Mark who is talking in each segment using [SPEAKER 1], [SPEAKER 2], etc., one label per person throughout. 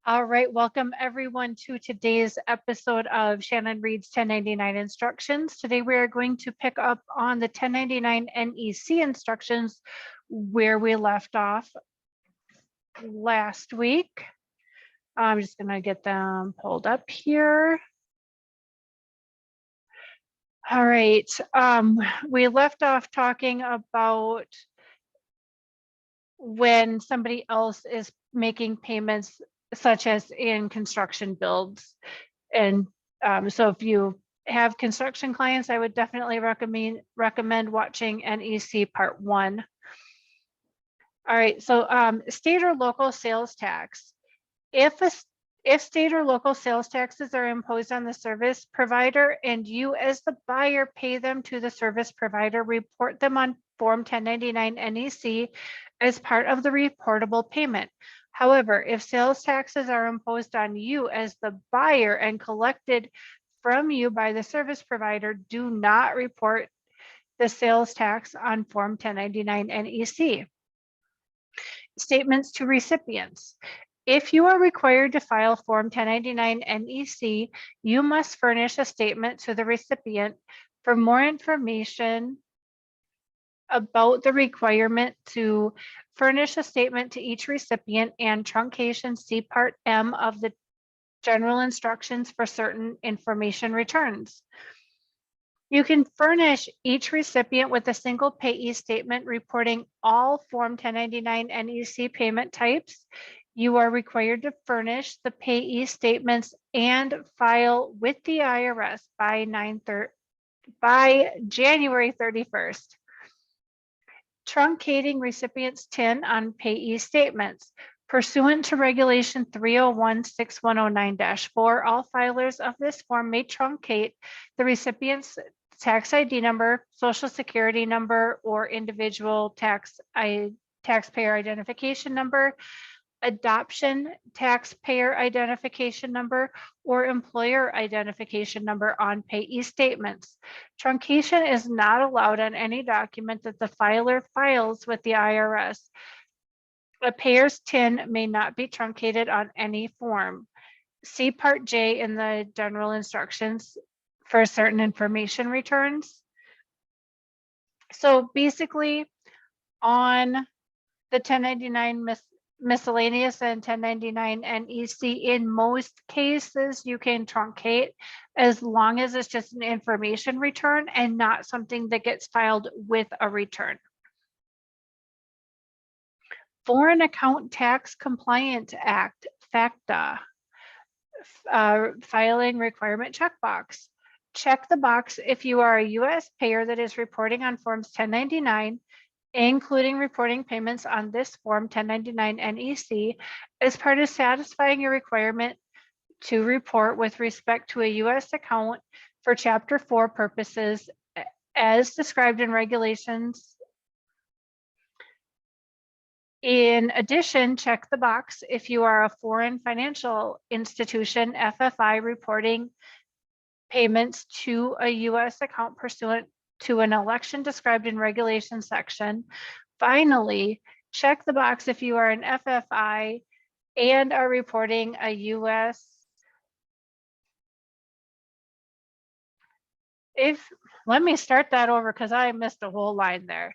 [SPEAKER 1] All right, welcome everyone to today's episode of Shannon Reads 1099 Instructions. Today we are going to pick up on the 1099 NEC instructions where we left off last week. I'm just going to get them pulled up here. All right, we left off talking about when somebody else is making payments, such as in construction builds. And so if you have construction clients, I would definitely recommend watching NEC Part 1. All right, so state or local sales tax. If state or local sales taxes are imposed on the service provider and you as the buyer pay them to the service provider, report them on Form 1099 NEC as part of the reportable payment. However, if sales taxes are imposed on you as the buyer and collected from you by the service provider, do not report the sales tax on Form 1099 NEC. Statements to recipients. If you are required to file Form 1099 NEC, you must furnish a statement to the recipient. For more information about the requirement to furnish a statement to each recipient and truncation, see Part M of the General Instructions for certain information returns. You can furnish each recipient with a single payee statement reporting all Form 1099 NEC payment types. You are required to furnish the payee statements and file with the IRS by January 31st. Truncating recipients' TIN on payee statements. Pursuant to Regulation 301-6109-4, all filers of this form may truncate the recipient's tax ID number, social security number, or individual taxpayer identification number, adoption taxpayer identification number, or employer identification number on payee statements. Truncation is not allowed on any document that the filer files with the IRS. A payer's TIN may not be truncated on any form. See Part J in the general instructions for certain information returns. So basically, on the 1099 miscellaneous and 1099 NEC, in most cases you can truncate as long as it's just an information return and not something that gets filed with a return. Foreign Account Tax Compliant Act, FATCA, filing requirement checkbox. Check the box if you are a U.S. payer that is reporting on Forms 1099, including reporting payments on this Form 1099 NEC, as part of satisfying your requirement to report with respect to a U.S. account for Chapter 4 purposes as described in regulations. In addition, check the box if you are a foreign financial institution, FFI, reporting payments to a U.S. account pursuant to an election described in regulation section. Finally, check the box if you are an FFI and are reporting a U.S. Let me start that over because I missed a whole line there.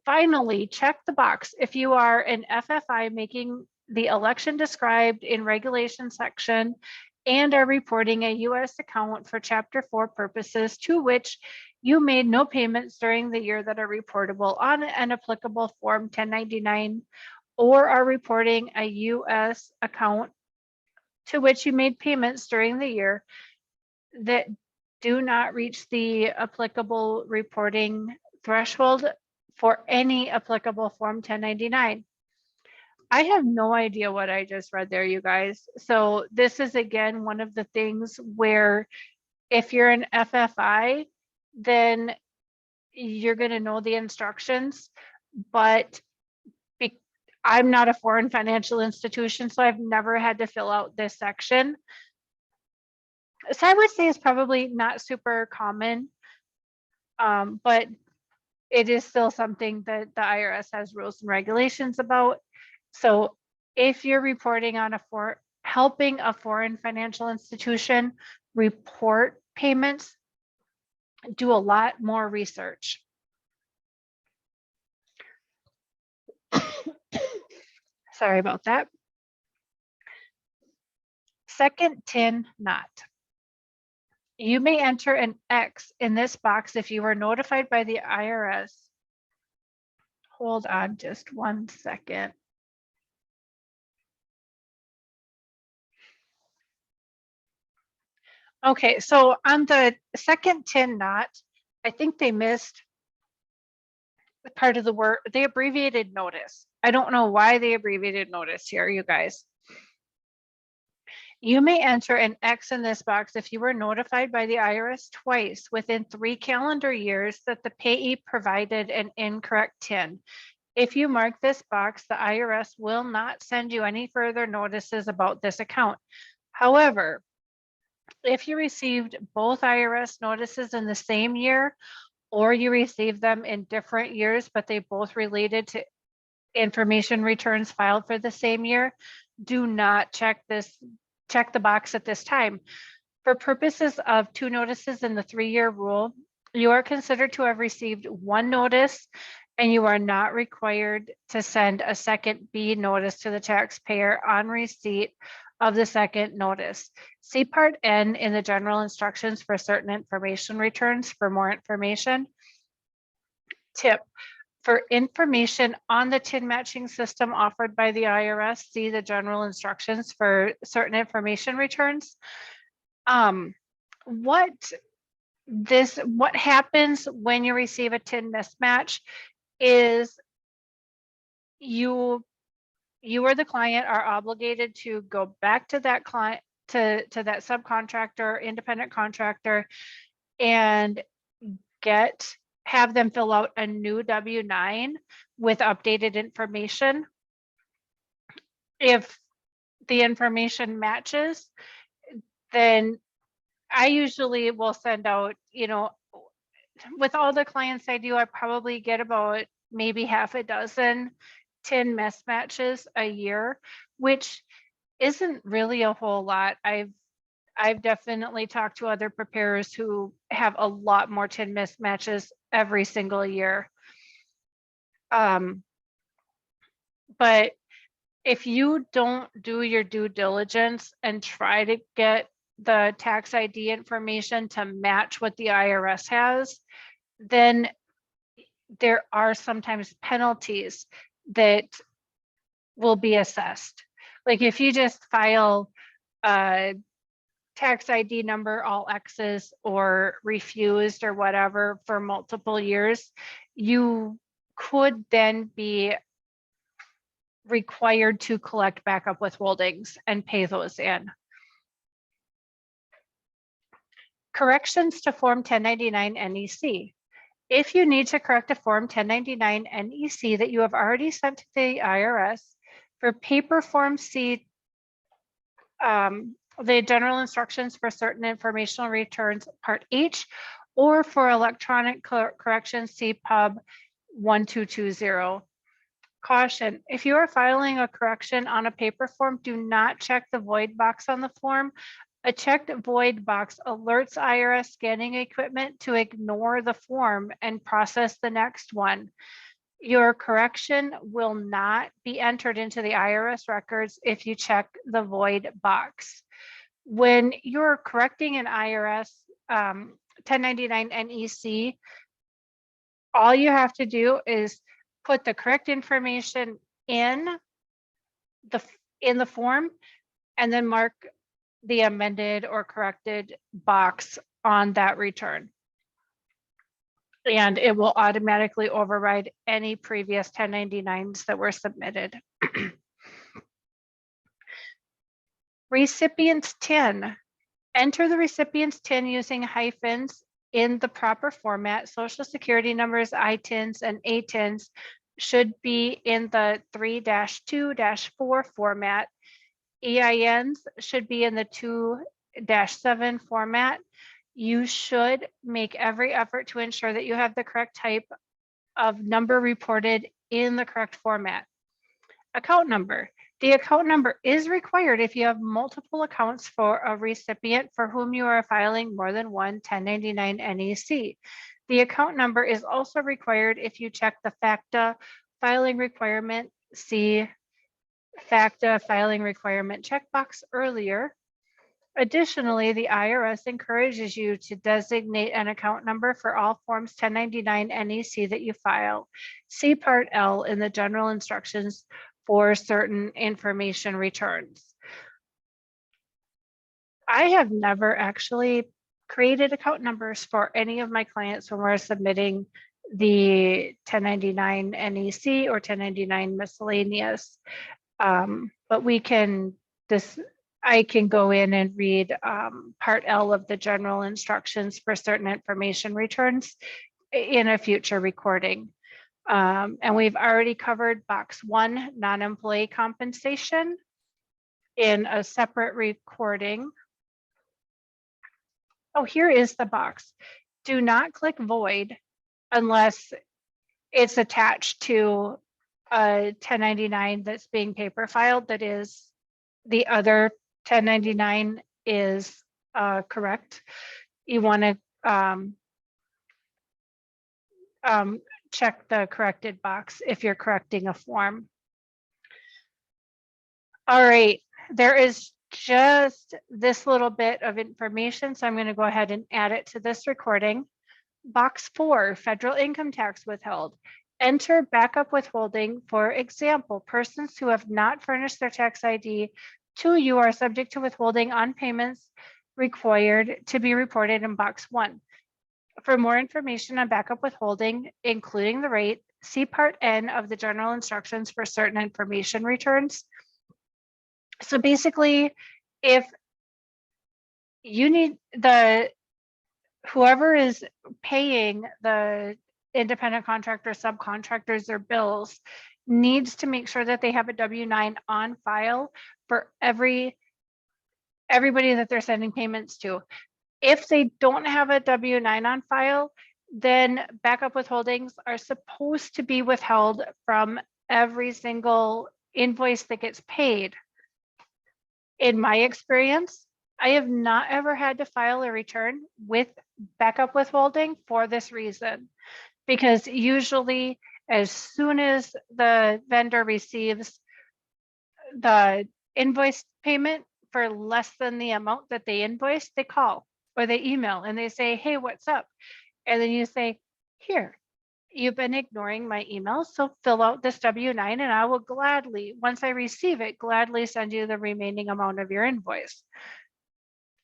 [SPEAKER 1] Finally, check the box if you are an FFI making the election described in regulation section and are reporting a U.S. account for Chapter 4 purposes to which you made no payments during the year that are reportable on an applicable Form 1099, or are reporting a U.S. account to which you made payments during the year that do not reach the applicable reporting threshold for any applicable Form 1099. I have no idea what I just read there, you guys. So this is, again, one of the things where if you're an FFI, then you're going to know the instructions, but I'm not a foreign financial institution, so I've never had to fill out this section. So I would say it's probably not super common, but it is still something that the IRS has rules and regulations about. So If you're reporting on helping a foreign financial institution report payments, do a lot more research. Sorry about that. Second TIN not. You may enter an X in this box if you were notified by the IRS. Hold on just 1 second. Okay, so on the second TIN not, I think they missed part of the word. They abbreviated notice. I don't know why they abbreviated notice here, you guys. You may enter an X in this box if you were notified by the IRS twice within 3 calendar years that the payee provided an incorrect TIN. If you mark this box, the IRS will not send you any further notices about this account. However, if you received both IRS notices in the same year, or you received them in different years, but they both related to information returns filed for the same year, do not check the box at this time. For purposes of 2 notices in the 3-year rule, you are considered to have received 1 notice and you are not required to send a second B notice to the taxpayer on receipt of the second notice. See Part N in the general instructions for certain information returns for more information. Tip: for information on the TIN matching system offered by the IRS, see the general instructions for certain information returns. What happens when you receive a TIN mismatch is you or the client are obligated to go back to that client, to that subcontractor, independent contractor, and have them fill out a new W-9 with updated information. If the information matches, then I usually will send out, with all the clients I do, I probably get about maybe half a dozen TIN mismatches a year, which isn't really a whole lot. I've definitely talked to other preparers who have a lot more TIN mismatches every single year. But if you don't do your due diligence and try to get the tax ID information to match what the IRS has, then there are sometimes penalties that will be assessed. Like if you just file a tax ID number, all X's, or refused or whatever for multiple years, you could then be required to collect backup withholdings and pay those in. Corrections to Form 1099 NEC. If you need to correct a Form 1099 NEC that you have already sent to the IRS, for paper Form C, the general instructions for certain informational returns, Part H, or for electronic corrections, see Pub 1220. Caution: if you are filing a correction on a paper form, do not check the void box on the form. A checked void box alerts IRS scanning equipment to ignore the form and process the next one. Your correction will not be entered into the IRS records if you check the void box. When you're correcting an IRS 1099 NEC, all you have to do is put the correct information in the form and then mark the amended or corrected box on that return. And it will automatically override any previous 1099s that were submitted. Recipient's TIN. Enter the recipient's TIN using hyphens in the proper format. Social Security numbers, ITINs, and ATINs should be in the 3-2-4 format. EINs should be in the 2-7 format. You should make every effort to ensure that you have the correct type of number reported in the correct format. Account number. The account number is required if you have multiple accounts for a recipient for whom you are filing more than one 1099 NEC. The account number is also required if you check the FATCA filing requirement, see FATCA filing requirement checkbox earlier. Additionally, the IRS encourages you to designate an account number for all Forms 1099 NEC that you file. See Part L in the general instructions for certain information returns. I have never actually created account numbers for any of my clients when we're submitting the 1099 NEC or 1099 miscellaneous. But we can, I can go in and read Part L of the general instructions for certain information returns in a future recording. And we've already covered box 1, non-employee compensation, in a separate recording. Oh, here is the box. Do not click void unless it's attached to a 1099 that's being paper filed, that is the other 1099 is correct. You want to check the corrected box if you're correcting a form. All right, there is just this little bit of information, so I'm going to go ahead and add it to this recording. Box 4, federal income tax withheld. Enter backup withholding. For example, persons who have not furnished their tax ID to you are subject to withholding on payments required to be reported in box 1. For more information on backup withholding, including the rate, see Part N of the general instructions for certain information returns. So basically, if you need whoever is paying the independent contractor, subcontractors, their bills needs to make sure that they have a W-9 on file for everybody that they're sending payments to. If they don't have a W-9 on file, then backup withholdings are supposed to be withheld from every single invoice that gets paid. In my experience, I have not ever had to file a return with backup withholding for this reason, because usually as soon as the vendor receives the invoice payment for less than the amount that they invoiced, they call or they email and they say, hey, what's up? And then you say, here, you've been ignoring my emails, so fill out this W-9 and I will gladly, once I receive it, gladly send you the remaining amount of your invoice.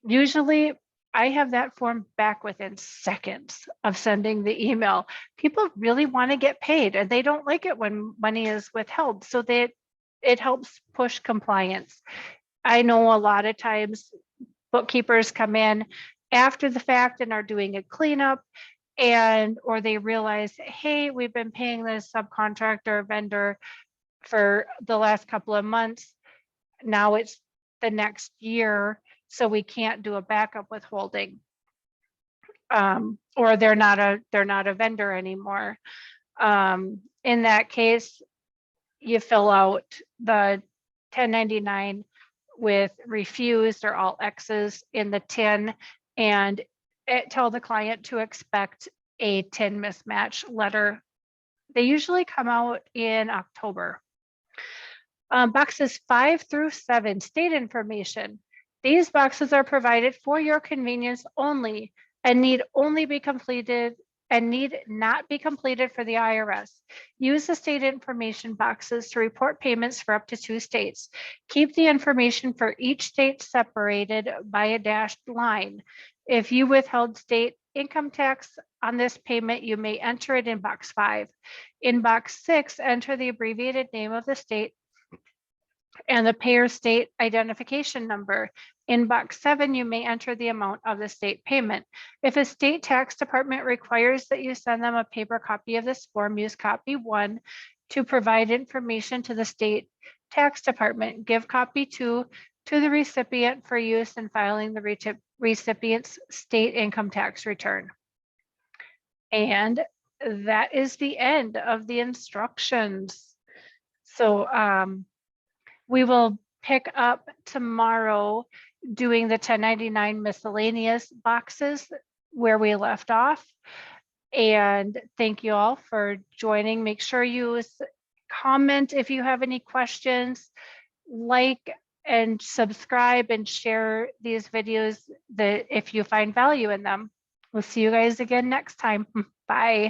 [SPEAKER 1] Usually I have that form back within seconds of sending the email. People really want to get paid and they don't like it when money is withheld, so that it helps push compliance. I know a lot of times bookkeepers come in after the fact and are doing a cleanup, or they realize, hey, we've been paying this subcontractor vendor for the last couple of months. Now it's the next year, so we can't do a backup withholding. Or they're not a vendor anymore. In that case, you fill out the 1099 with refused or all X's in the TIN, and tell the client to expect a TIN mismatch letter. They usually come out in October. Boxes 5 through 7, state information. These boxes are provided for your convenience only and need only be completed and need not be completed for the IRS. Use the state information boxes to report payments for up to 2 states. Keep the information for each state separated by a dashed line. If you withheld state income tax on this payment, you may enter it in box 5. In box 6, enter the abbreviated name of the state and the payer state identification number. In box 7, you may enter the amount of the state payment. If a state tax department requires that you send them a paper copy of this form, use copy 1 to provide information to the state tax department. Give copy 2 to the recipient for use in filing the recipient's state income tax return. And that is the end of the instructions. So We will pick up tomorrow doing the 1099 miscellaneous boxes where we left off. And thank you all for joining. Make sure you comment if you have any questions, like and subscribe and share these videos that if you find value in them. We'll see you guys again next time. Bye.